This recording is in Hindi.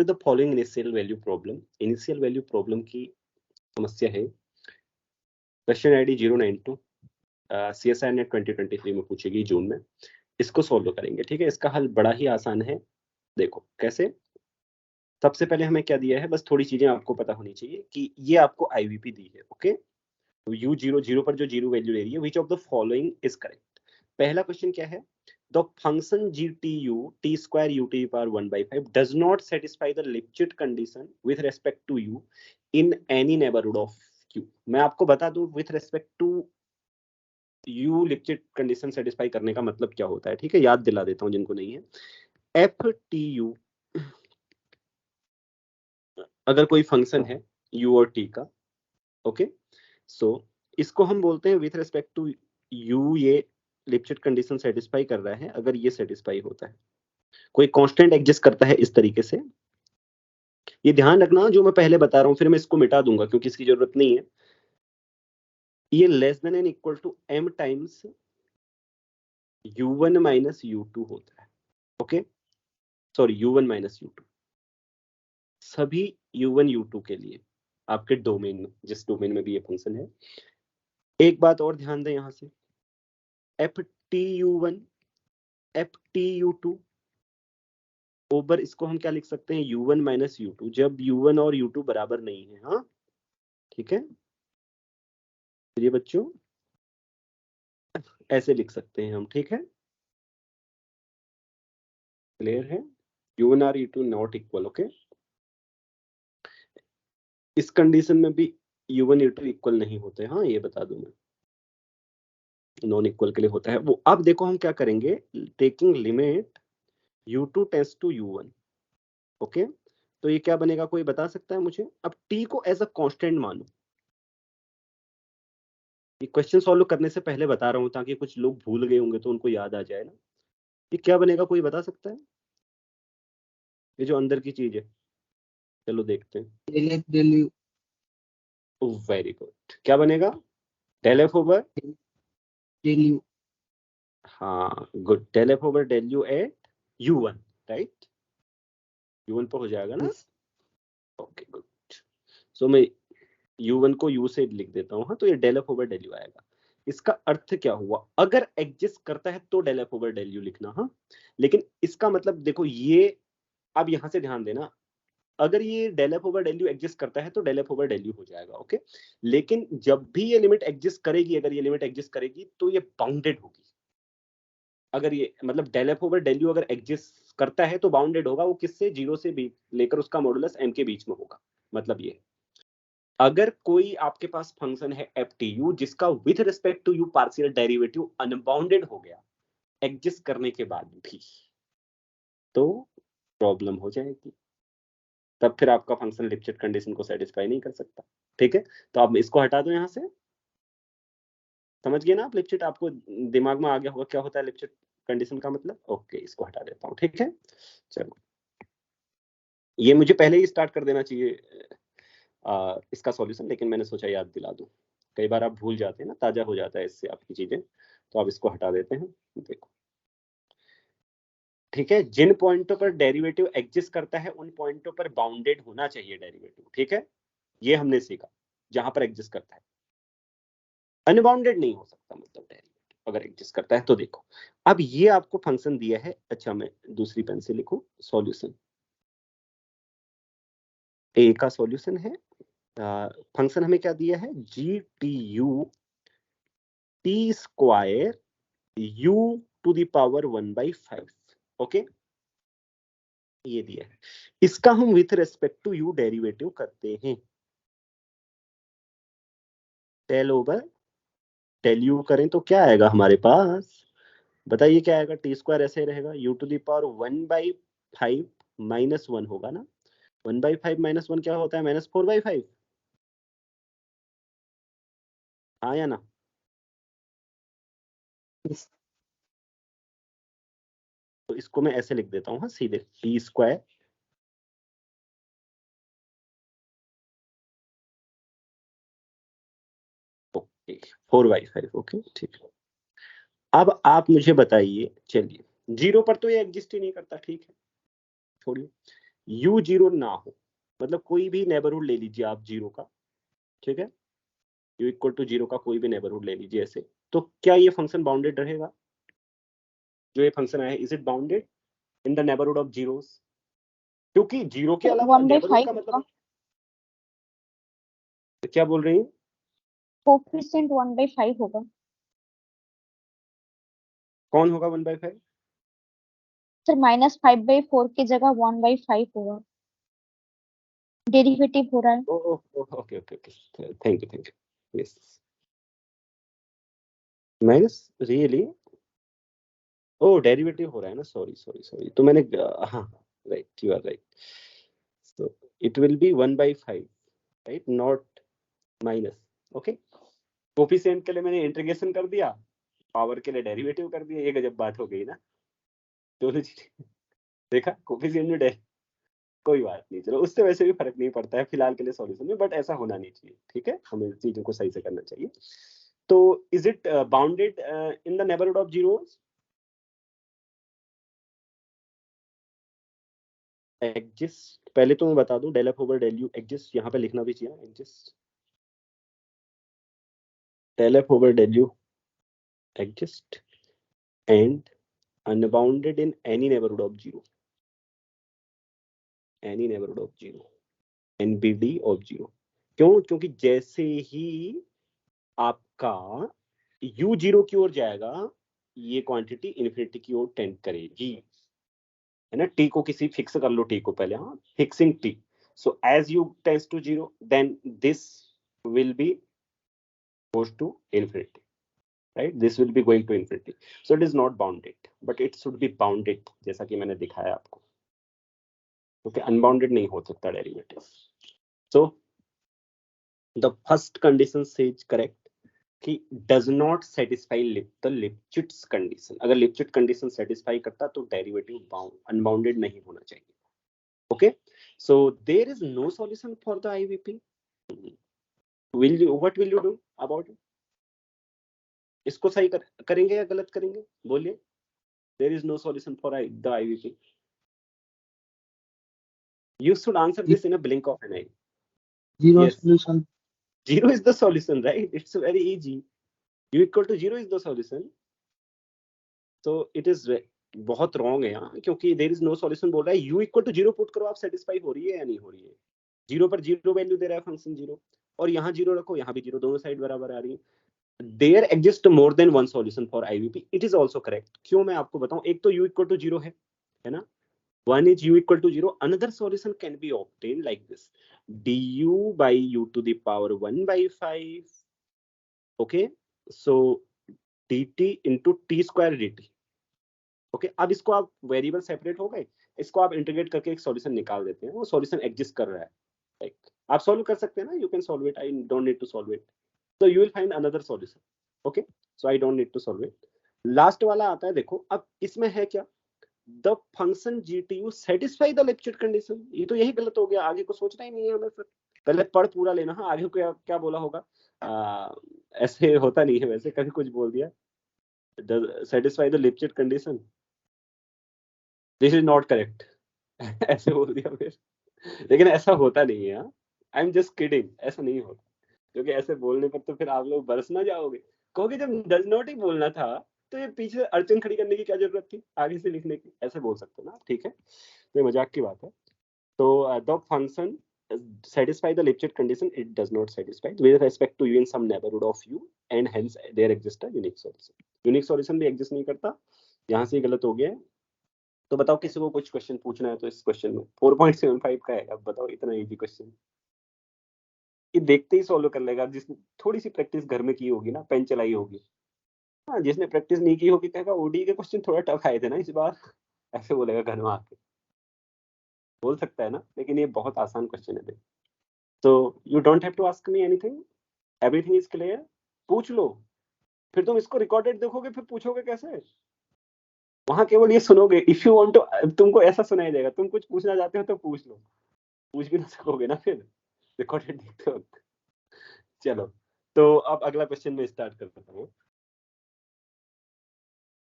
The following initial value problem. Initial value problem की समस्या है, क्वेश्चन आईडी 092, CSIR ने 2023 में पूछेगी जून में। इसको सॉल्व करेंगे, ठीक है। इसका हल बड़ा ही आसान है। देखो कैसे। सबसे पहले हमें क्या दिया है, बस थोड़ी चीजें आपको पता होनी चाहिए कि ये आपको आईवीपी दी है, ओके। तो u0 पर जो जीरो वैल्यू ले रही है, which of the following is correct. पहला क्वेश्चन क्या है, the function gtu t square u to the power 1/5 does not satisfy the Lipschitz condition with respect to u in any neighborhood of q। मैं आपको बता दूं with respect to u Lipschitz condition satisfy करने का मतलब क्या होता है, ठीक है। याद दिला देता हूं जिनको नहीं है। ftU अगर कोई फंक्शन है u और t का, ओके, सो इसको हम बोलते हैं विथ रिस्पेक्ट टू u ये लिप्शिट्ज़ कंडीशन सेटिस्फाई कर रहा है अगर ये सेटिस्फाई होता है। कोई कांस्टेंट एग्जिस्ट करता है इस तरीके से। ये ध्यान रखना जो मैं पहले बता रहा हूं, फिर मैं इसको मिटा दूंगा क्योंकि इसकी जरूरत नहीं है। ये less than and equal to m times u1 minus u2 होता है, okay. Sorry u1 minus u2 सभी u1 u2 के लिए आपके डोमेन में, जिस डोमेन में भी ये फंक्शन है। एक बात और ध्यान दें यहां से, ftU1 ftU2 ओवर इसको हम क्या लिख सकते हैं, u1 माइनस u2, जब u1 और u2 बराबर नहीं है। हाँ ठीक है, ये बच्चों ऐसे लिख सकते हैं हम, ठीक है। क्लियर है, u1 और u2 नॉट इक्वल, ओके। इस कंडीशन में भी u1 u2 इक्वल नहीं होते, हाँ ये बता दूं मैं, नॉन इक्वल के लिए होता है वो। अब देखो हम क्या करेंगे, taking limit u2 tends to u1, okay. तो ये क्या बनेगा, कोई बता सकता है मुझे। अब t को एज अ कांस्टेंट मानो। ये क्वेश्चन सॉल्व करने से पहले बता रहा हूं ताकि कुछ लोग भूल गए होंगे तो उनको याद आ जाए ना। ये क्या बनेगा, कोई बता सकता है, ये जो अंदर की चीज है। चलो देखते हैं। वेरी गुड, क्या बनेगा, del F over del U. हाँ good, del F over del U at u1, right. u1 पर हो जाएगा ना, ओके गुड। सो मैं u1 को u से लिख देता हूँ, हाँ। तो ये del F over del U आएगा। इसका अर्थ क्या हुआ, अगर एग्जिस्ट करता है तो del F over del U लिखना, हाँ। लेकिन इसका मतलब देखो ये, अब यहां से ध्यान देना, अगर ये del F over del U exist करता है तो del F over del U हो जाएगा, ओके। लेकिन जब भी ये लिमिट एग्जिस्ट करेगी, अगर ये लिमिट एग्जिस्ट करेगी तो ये बाउंडेड होगी। अगर ये मतलब del F over del U अगर एग्जिस्ट करता है तो बाउंडेड होगा, वो किससे, 0 से लेकर उसका मॉडुलस m के बीच में होगा। मतलब ये, अगर कोई आपके पास फंक्शन है ftU जिसका with respect to U partial derivative unbounded हो गया एग्जिस्ट करने के बाद भी, तो प्रॉब्लम हो जाएगी। तब फिर आपका फंक्शन लिप्शिट्ज़ कंडीशन को सेटिस्फाई नहीं कर सकता, ठीक है। तो आप इसको हटा दो यहां से। समझ गए ना आप लिप्शिट्ज़, आपको दिमाग में आ गया होगा क्या होता है लिप्शिट्ज़ कंडीशन का मतलब, ओके। इसको हटा देता हूँ, ठीक है। चलो, ये मुझे पहले ही स्टार्ट कर देना चाहिए इसका सॉल्यूशन, लेकिन मैंने सोचा याद दिला दूं। कई बार आप भूल जाते हैं ना, ताजा हो जाता है इससे आपकी चीजें। तो आप इसको हटा देते हैं, देखो ठीक है। जिन पॉइंटों पर डेरिवेटिव एग्जिस्ट करता है उन पॉइंटों पर बाउंडेड होना चाहिए डेरिवेटिव, ठीक है। ये हमने सीखा, जहां पर एग्जिस्ट करता है, अनबाउंडेड नहीं हो सकता मतलब डेरिवेटिव अगर एग्जिस्ट करता है तो। देखो अब ये आपको फंक्शन दिया है, अच्छा मैं दूसरी पेन से लिखूं, सॉल्यूशन ए का सॉल्यूशन है। फंक्शन हमें क्या दिया है, gtu t square u to the power 1/5, okay. ये दिया है, इसका हम with respect to u derivative करते हैं। डेल ओवर डेल u करें तो क्या आएगा हमारे पास, बताइए क्या आएगा। टी स्क्वायर ऐसे रहेगा, u to the power 1/5 minus 1 होगा ना। 1/5 माइनस 1 क्या होता है, -4/5, हाँ या ना। तो इसको मैं ऐसे लिख देता हूँ, हाँ सीधे, टी स्क्वायर ओके 4/5, ओके ठीक है। अब आप मुझे बताइए, चलिए 0 पर तो ये एग्जिस्ट ही नहीं करता, ठीक है छोड़िए। u0 ना हो, मतलब कोई भी नेबरहुड ले लीजिए आप 0 का, ठीक है, u इक्वल टू 0 का कोई भी नेबरहुड ले लीजिए ऐसे, तो क्या ये फंक्शन बाउंडेड रहेगा? जो ये फंक्शन आया है, is it bounded in the neighbourhood of zeros? क्योंकि 0 के अलावा नेबरहुड का मतलब क्या बोल रही हैं? कोफिशिएंट 1/5 होगा कौन होगा 1/5? सर। -5/4 की जगह 1/5 होगा, डेरिवेटिव हो रहा है। Okay okay okay, thank you, yes. Minus really, oh derivative हो रहा है ना, सॉरी, तो मैंने हाँ, right, you are right, so it will be 1/5, right, not minus, okay. Coefficient के लिए मैंने इंटीग्रेशन कर दिया, पावर के लिए डेरिवेटिव कर दिया, ये गजब बात हो गई ना, दोनों चीजें देखा, कोफिशिएंट में कोई बात नहीं, चलो उससे वैसे भी फर्क नहीं पड़ता है फिलहाल के लिए सॉल्यूशन में, बट ऐसा होना नहीं चाहिए, ठीक है, हमें चीजों को सही से करना चाहिए। तो is it bounded in the neighbourhood of zeros? Exist, पहले तो मैं बता दूं, del F over del U exist, यहाँ पे लिखना भी चाहिए exist, del F over del U exist and unbounded in any neighbourhood of zero, any neighbourhood of zero, NBD of zero. क्यों? क्योंकि जैसे ही आपका u 0 की ओर जाएगा, ये क्वांटिटी इन्फिनिटी की ओर टेंड करेगी, है ना। t को किसी फिक्स कर लो, t को पहले, हाँ, fixing t, so as u tends to 0 then this will be goes to infinity, right, this will be going to infinity, so it is not bounded but it should be bounded, जैसा कि मैंने दिखाया आपको, क्योंकि अनबाउंडेड नहीं हो सकता derivative. so the first condition says correct कि does not satisfy the Lipschitz condition, अगर Lipschitz condition satisfy करता तो डेरिवेटिव अनबाउंडेड नहीं होना चाहिए, okay, so there is no solution for the IVP, what will you do about it? इसको सही करेंगे या गलत करेंगे, बोलिए। there is no solution for the IVP, you should answer this in a blink of an eye. Zero Yes, solution. 0 is the solution, right, it's very easy, u equal to 0 is the solution, so it is बहुत रॉन्ग है यहाँ, क्योंकि देयर इज नो सॉल्यूशन बोल रहा है, u इक्वल टू 0 पुट करो, आप सेटिस्फाई हो रही है या नहीं हो रही है, 0 पर 0 वैल्यू दे रहा है फंक्शन 0, और यहाँ 0 रखो, यहाँ भी 0, दोनों साइड बराबर आ रही है, there exist more than one solution for IVP, it is also correct. क्यों, मैं आपको बताऊं, एक तो u इक्वल टू 0 है ना, one is u equal to 0, another solution can be obtained like this, du by u to the power 1/5, okay, so dt into t square dt, okay अब इसको आप वेरिएबल सेपरेट हो गए, इसको आप इंटीग्रेट करके एक सॉल्यूशन निकाल देते हैं, वो सॉल्यूशन एग्जिस्ट कर रहा है, लाइक आप सॉल्व कर सकते हैं ना, you can solve it, I don't need to solve it, so you will find another solution, okay, so I don't need to solve it। Last वाला आता है, देखो अब इसमें है क्या, the function gtu satisfy the Lipschitz condition, ये तो यही गलत हो गया, आगे को सोचना ही नहीं है हमें, फिर पहले पढ़ पूरा लेना, हाँ आगे को क्या बोला होगा, ऐसे होता नहीं है वैसे, कभी कुछ बोल दिया, satisfy the Lipschitz condition, this is not correct, ऐसे बोल दिया फिर, लेकिन ऐसा होता नहीं है, आई एम जस्ट किडिंग, ऐसा नहीं होता, क्योंकि ऐसे बोलने पर तो फिर आप लोग बरस ना जाओगे, कहोगे जब डज नॉट ही बोलना था तो ये पीछे अड़चन खड़ी करने की क्या जरूरत थी, आगे से लिखने की, ऐसे बोल सकते ना, ठीक है, तो ये मजाक की बात है। तो the function satisfy the Lipschitz condition, it does not satisfy with respect to u in some neighborhood of u and hence there exists a unique solution, unique solution भी एग्जिस्ट नहीं करता, यहाँ से गलत हो गया है। तो बताओ किसी को कुछ क्वेश्चन पूछना है तो इस क्वेश्चन में 4.75 का है, अब बताओ, इतना इजी क्वेश्चन, ये देखते ही सॉल्व कर लेगा जिसने थोड़ी सी प्रैक्टिस घर में की होगी ना, पेन चलाई होगी, हाँ, जिसने प्रैक्टिस नहीं की होगी कहेगा ओडी के क्वेश्चन थोड़ा टफ आए थे ना इस बार, ऐसे बोलेगा घर में आके, बोल सकता है ना, लेकिन ये बहुत आसान क्वेश्चन है। तो you don't have to ask me anything, everything is clear, पूछ लो, फिर तुम इसको रिकॉर्डेड देखोगे, फिर पूछोगे कैसे, वहां केवल ये सुनोगे, इफ यू वांट टू, तुमको ऐसा सुनाई देगा, तुम कुछ पूछना चाहते हो तो पूछ लो, पूछ भी ना सकोगे ना फिर रिकॉर्डेड देखते वक्त। चलो, तो अब अगला क्वेश्चन में स्टार्ट करता हूँ।